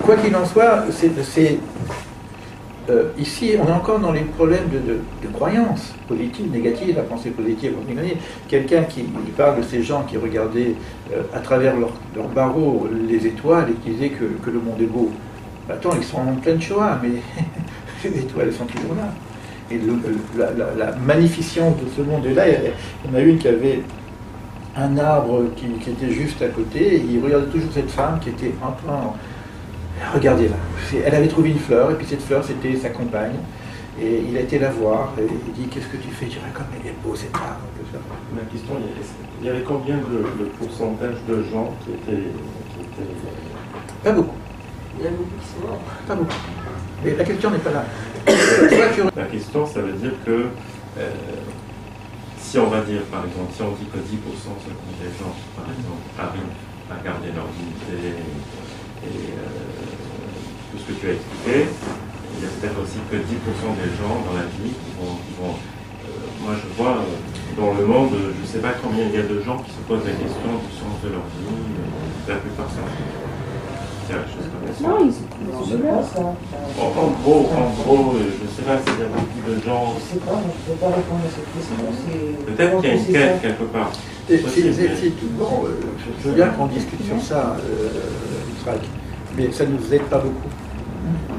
quoi qu'il en soit, ici, on est encore dans les problèmes de croyances positives, négatives, la pensée positive, négative. Quelqu'un qui parle de ces gens qui regardaient à travers leur barreau les étoiles et qui disaient que le monde est beau. Attends, ils sont en pleine Shoah, mais les étoiles elles sont toujours là. Et la magnificence de ce monde-là, il y en a une qui avait un arbre qui était juste à côté, et il regardait toujours cette femme qui était en train... Regardez-là, elle avait trouvé une fleur, et puis cette fleur c'était sa compagne, et il a été la voir, et il dit qu'est-ce que tu fais? Je dirais comme elle est beau cette arbre. Ma question, il y avait combien de pourcentage de gens qui étaient... Pas beaucoup. Il y a beaucoup qui sont morts. Pas beaucoup. Mais la question n'est pas là. La question, ça veut dire que si on va dire, par exemple, si on dit que 10% seulement des gens, par exemple, arrivent à garder leur dignité et tout ce que tu as expliqué, il y a peut-être aussi que 10% des gens dans la vie qui vont moi je vois dans le monde, je ne sais pas combien il y a de gens qui se posent la question du sens de leur vie, la plupart sont non, ils sont là, ça. En gros, je ne sais pas s'il y a beaucoup de gens. Je ne sais pas, je ne peux pas répondre à cette question. Peut-être qu'il y a une quête quelque part. Bon, je veux bien qu'on discute sur ça, Israël, mais ça ne nous aide pas beaucoup.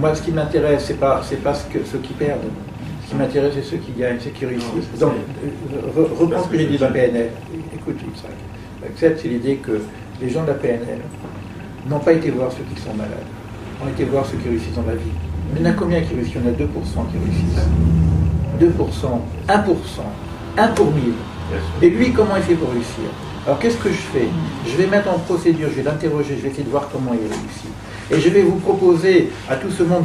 Moi, ce qui m'intéresse, c'est pas ceux qui perdent. Ce qui m'intéresse, c'est ceux qui gagnent, ceux qui réussissent. Donc, reprends ce que j'ai dit de la PNL. Écoute, Israël. Accepte, c'est l'idée que les gens de la PNL n'ont pas été voir ceux qui sont malades, ont été voir ceux qui réussissent dans la vie. Il y en a combien qui réussissent? Il y en a 2% qui réussissent. 2%, 1%, 1 pour 1000. Et lui, comment il fait pour réussir? Alors qu'est-ce que je fais? Je vais mettre en procédure, je vais l'interroger, je vais essayer de voir comment il réussit. Et je vais vous proposer à tout ce monde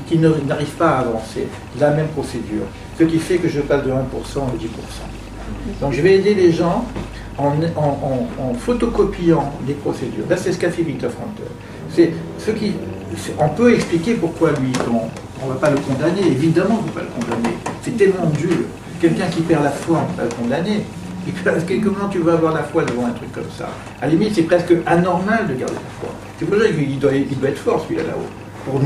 qui n'arrive pas à avancer la même procédure. Ce qui fait que je passe de 1% à 10%. Donc je vais aider les gens en photocopiant les procédures. Là, c'est ce qu'a fait Viktor Frankl. C'est ce qui, on peut expliquer pourquoi lui tombe. On ne va pas le condamner, évidemment on ne va pas le condamner. C'est tellement dur. Quelqu'un qui perd la foi, on ne va pas le condamner. Et comment tu vas avoir la foi devant un truc comme ça? À la limite, c'est presque anormal de garder la foi. C'est pour ça qu'il doit être fort, celui-là, là-haut. Pour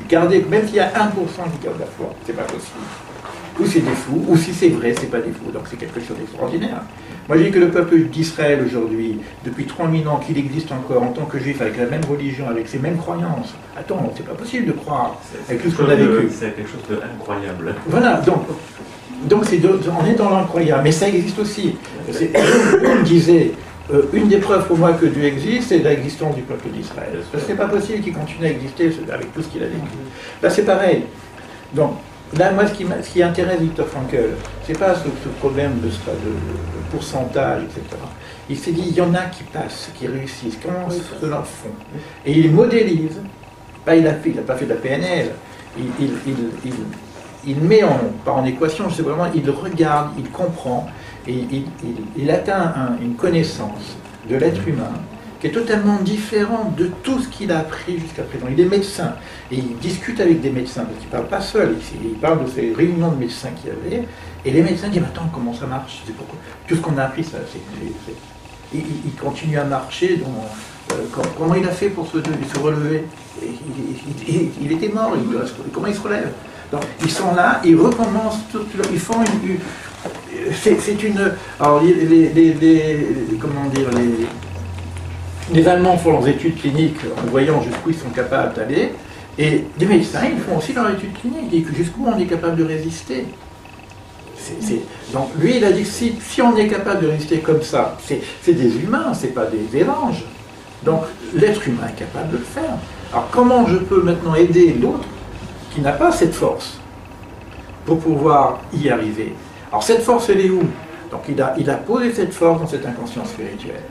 garder, même s'il y a 1% qui garde la foi, c'est pas possible. Ou c'est des fous, ou si c'est vrai, c'est pas des fous. Donc c'est quelque chose d'extraordinaire. Moi je dis que le peuple d'Israël aujourd'hui, depuis 3000 ans, qu'il existe encore en tant que juif, avec la même religion, avec ses mêmes croyances, attends, c'est pas possible de croire avec tout ce qu'on a vécu. C'est quelque chose d'incroyable. Voilà, donc on est dans l'incroyable, mais ça existe aussi. On disait, une des preuves pour moi que Dieu existe, c'est l'existence du peuple d'Israël. Parce que c'est pas possible qu'il continue à exister avec tout ce qu'il a vécu. Là c'est pareil. Donc, là, moi, ce qui intéresse Viktor Frankl, c'est pas ce problème de pourcentage, etc. Il s'est dit, il y en a qui passent, qui réussissent, comment cela font? Et il modélise. Là, il n'a pas fait de la PNL. Il met pas en équation, je sais vraiment, il regarde, il comprend, et il atteint une connaissance de l'être humain qui est totalement différent de tout ce qu'il a appris jusqu'à présent. Il est médecin, et il discute avec des médecins, parce qu'il ne parle pas seul, il parle de ces réunions de médecins qu'il y avait, et les médecins disent, attends, comment ça marche? C'est pourquoi tout ce qu'on a appris, ça, il continue à marcher, comment il a fait pour se relever? Il était mort, comment il se relève? Donc, ils sont là, ils recommencent, ils font c'est une... Alors, comment dire, les Allemands font leurs études cliniques en voyant jusqu'où ils sont capables d'aller, et les médecins, ils font aussi leurs études cliniques, jusqu'où on est capable de résister. Donc lui, il a dit que si on est capable de résister comme ça, c'est des humains, c'est pas des anges. Donc l'être humain est capable de le faire. Alors comment je peux maintenant aider l'autre qui n'a pas cette force pour pouvoir y arriver? Alors cette force, elle est où? Donc il a posé cette force dans cette inconscience spirituelle.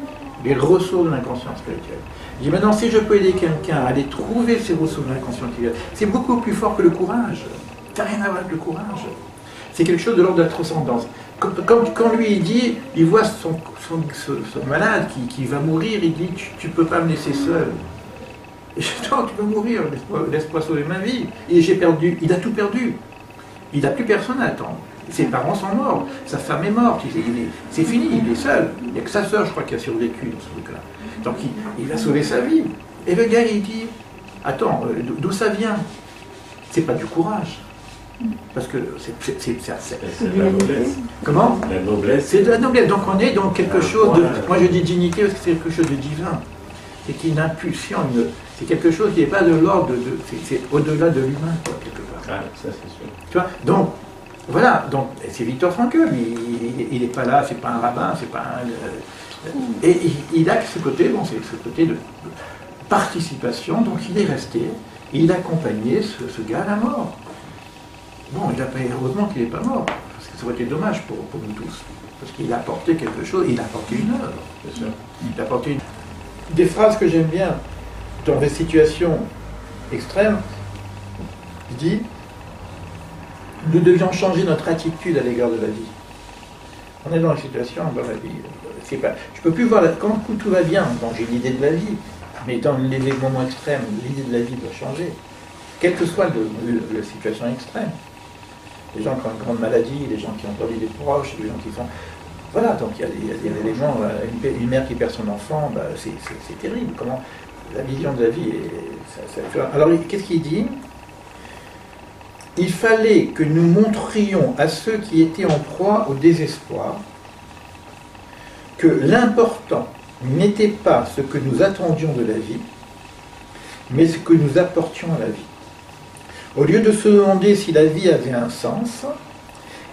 Les ressources de l'inconscient spirituel. Il dit maintenant, si je peux aider quelqu'un à aller trouver ces ressources de l'inconscient spirituel, c'est beaucoup plus fort que le courage. Ça n'a rien à voir avec le courage. C'est quelque chose de l'ordre de la transcendance. Quand lui il dit, il voit son malade qui va mourir, il dit, tu ne peux pas me laisser seul. Et je dis, non, tu peux mourir, laisse-moi sauver ma vie. Et j'ai perdu, il a tout perdu. Il n'a plus personne à attendre. Ses parents sont morts, sa femme est morte, c'est fini, il est seul. Il n'y a que sa sœur, je crois, qui a survécu dans ce truc-là. Donc il a sauvé sa vie. Et le gars, il dit, attends, d'où ça vient? C'est pas du courage. Parce que C'est de la noblesse. Comment? La noblesse. C'est de la noblesse. Donc on est dans quelque chose de... Voilà. Moi je dis dignité parce que c'est quelque chose de divin. C'est une impulsion, c'est quelque chose qui n'est pas de l'ordre c'est au-delà de l'humain, quoi, quelque part. Ah, ça c'est sûr. Tu vois? Donc, voilà, donc c'est Viktor Frankl, il n'est pas là, c'est pas un rabbin, c'est pas un... et il a ce côté, bon, c'est ce côté de participation, donc il est resté, et il a accompagné ce gars à la mort. Bon, il a pas, heureusement qu'il n'est pas mort, parce que ça aurait été dommage pour nous tous, parce qu'il a apporté quelque chose, il a apporté une œuvre, bien sûr. Il a apporté des phrases que j'aime bien, dans des situations extrêmes, il dit: nous devions changer notre attitude à l'égard de la vie. On est dans une situation dans la vie. Je ne peux plus voir, quand tout va bien, donc j'ai l'idée de la vie, mais dans les moments extrêmes, l'idée de la vie doit changer. Quelle que soit la situation extrême. Les gens qui ont une grande maladie, les gens qui ont perdu des proches, les gens qui sont... Voilà, donc il y a des éléments, une mère qui perd son enfant, bah, c'est terrible. Comment la vision de la vie est... Alors, qu'est-ce qu'il dit? Il fallait que nous montrions à ceux qui étaient en proie au désespoir que l'important n'était pas ce que nous attendions de la vie, mais ce que nous apportions à la vie. Au lieu de se demander si la vie avait un sens,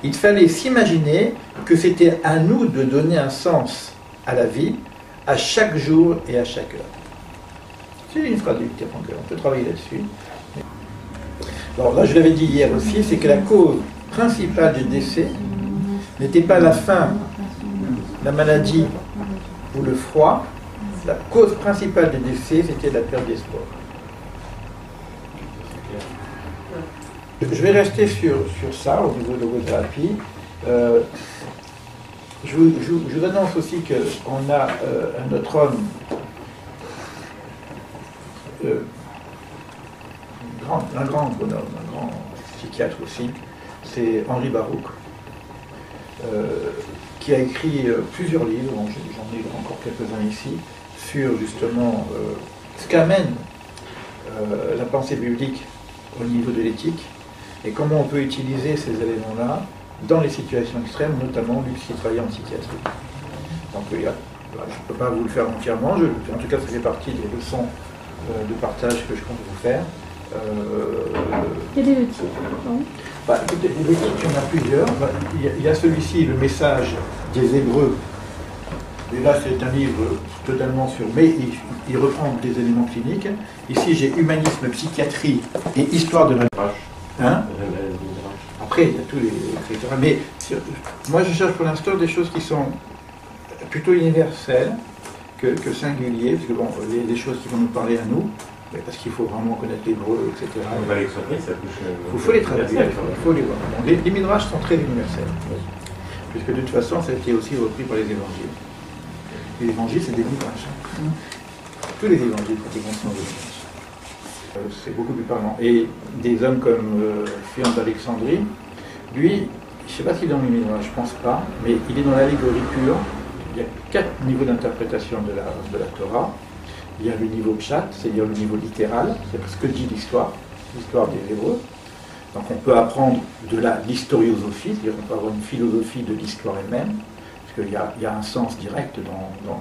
il fallait s'imaginer que c'était à nous de donner un sens à la vie, à chaque jour et à chaque heure. C'est une phrase de Viktor Frankl, on peut travailler là-dessus. Alors là, je l'avais dit hier aussi, c'est que la cause principale du décès n'était pas la faim, la maladie ou le froid. La cause principale du décès, c'était la perte d'espoir. Je vais rester sur ça au niveau de logothérapie. Je vous annonce aussi qu'on a un autre homme, un grand bonhomme, un grand psychiatre aussi, c'est Henri Baruch, qui a écrit plusieurs livres, j'en ai encore quelques-uns ici, sur justement ce qu'amène la pensée biblique au niveau de l'éthique, et comment on peut utiliser ces éléments-là dans les situations extrêmes, notamment lui qui travaille en psychiatrie. Donc je ne peux pas vous le faire entièrement, en tout cas ça fait partie des leçons de partage que je compte vous faire. Quel est le titre? Écoutez, les titres, il y en a plusieurs. Il y a celui-ci, le message des Hébreux. Et là, c'est un livre totalement sur... Mais il reprend des éléments cliniques. Ici, j'ai humanisme, psychiatrie et histoire de la... Hein? Après, il y a tous les... etc. Mais moi, je cherche pour l'instant des choses qui sont plutôt universelles que singulières, parce que bon, des choses qui vont nous parler à nous, parce qu'il faut vraiment connaître l'hébreu, etc. Il faut les traduire, il faut les voir. Bon, les midrash sont très universels, puisque de toute façon, ça a été aussi repris par les évangiles. Les évangiles, c'est des midrash. Tous les évangiles, pratiquement, sont des midrash. C'est beaucoup plus parlant. Et des hommes comme Phion d'Alexandrie, lui, je ne sais pas s'il est dans les midrash, je ne pense pas, mais il est dans l'allégorie pure. Il y a 4 niveaux d'interprétation de la Torah. Il y a le niveau pshat, c'est-à-dire le niveau littéral, c'est ce que dit l'histoire des Hébreux. Donc on peut apprendre de l'historiosophie, c'est-à-dire qu'on peut avoir une philosophie de l'histoire elle-même, parce qu'il y a un sens direct dans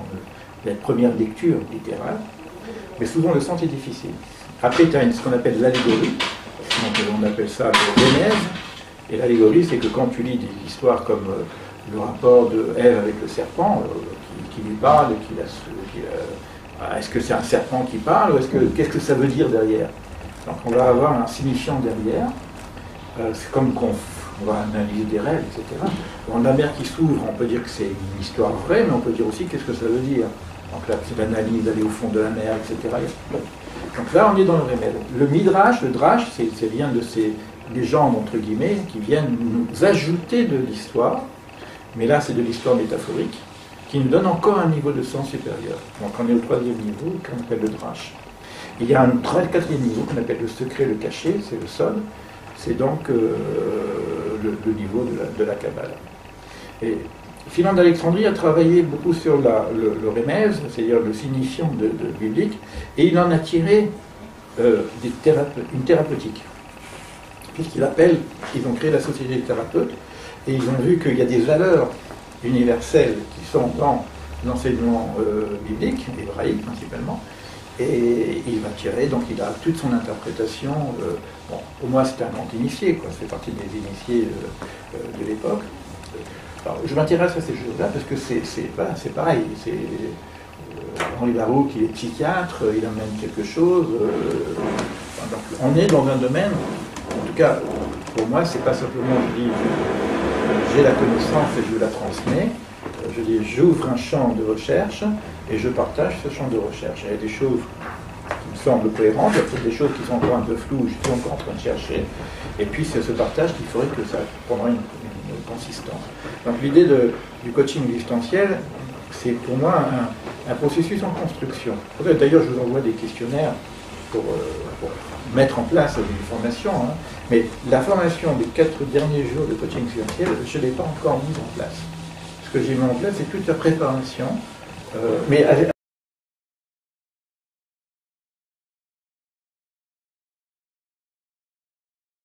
la première lecture littérale, mais souvent le sens est difficile. Après, tu as ce qu'on appelle l'allégorie, donc on appelle ça le Genèse, et l'allégorie, c'est que quand tu lis des histoires comme le rapport de Ève avec le serpent, qui lui parle, est-ce que c'est un serpent qui parle ou qu'est-ce que ça veut dire derrière? Donc on va avoir un signifiant derrière. C'est comme on va analyser des rêves, etc. Dans la mer qui s'ouvre, on peut dire que c'est une histoire vraie, mais on peut dire aussi qu'est-ce que ça veut dire. Donc là, c'est l'analyse d'aller au fond de la mer, etc. Donc là, on est dans le remède. Le midrash, le drash, c'est bien de ces légendes, entre guillemets, qui viennent nous ajouter de l'histoire, mais là, c'est de l'histoire métaphorique, qui nous donne encore un niveau de sens supérieur. Donc on est au 3e niveau, qu'on appelle le drash. Il y a un 4e niveau qu'on appelle le secret, le caché, c'est le sol. C'est donc le niveau de la Kabbale. Et Phion d'Alexandrie a travaillé beaucoup sur le remèze, c'est-à-dire le signifiant de biblique, et il en a tiré une thérapeutique. Puisqu'ils appellent, ils ont créé la Société des thérapeutes, et ils ont vu qu'il y a des valeurs universelles qui sont dans l'enseignement biblique, hébraïque principalement, et il va tirer, donc il a toute son interprétation. Bon, pour moi, c'est un grand initié, quoi, c'est partie des initiés de l'époque. Alors, je m'intéresse à ces choses-là parce que c'est pareil. Henri Baroux, qui est psychiatre, il amène quelque chose. Donc, on est dans un domaine, en tout cas, pour moi, c'est pas simplement, je dis, j'ai la connaissance et je la transmets. Je dis, j'ouvre un champ de recherche et je partage ce champ de recherche. Il y a des choses qui me semblent cohérentes, il y a peut-être des choses qui sont encore un peu floues, je suis encore en train de chercher. Et puis, c'est ce partage qui ferait que ça prendra une consistance. Donc, l'idée du coaching existentiel, c'est pour moi un processus en construction. D'ailleurs, je vous envoie des questionnaires pour mettre en place une formation, hein. Mais la formation des 4 derniers jours de coaching existentiel, je ne l'ai pas encore mise en place. Ce que j'ai mis en place, c'est toute la préparation, mais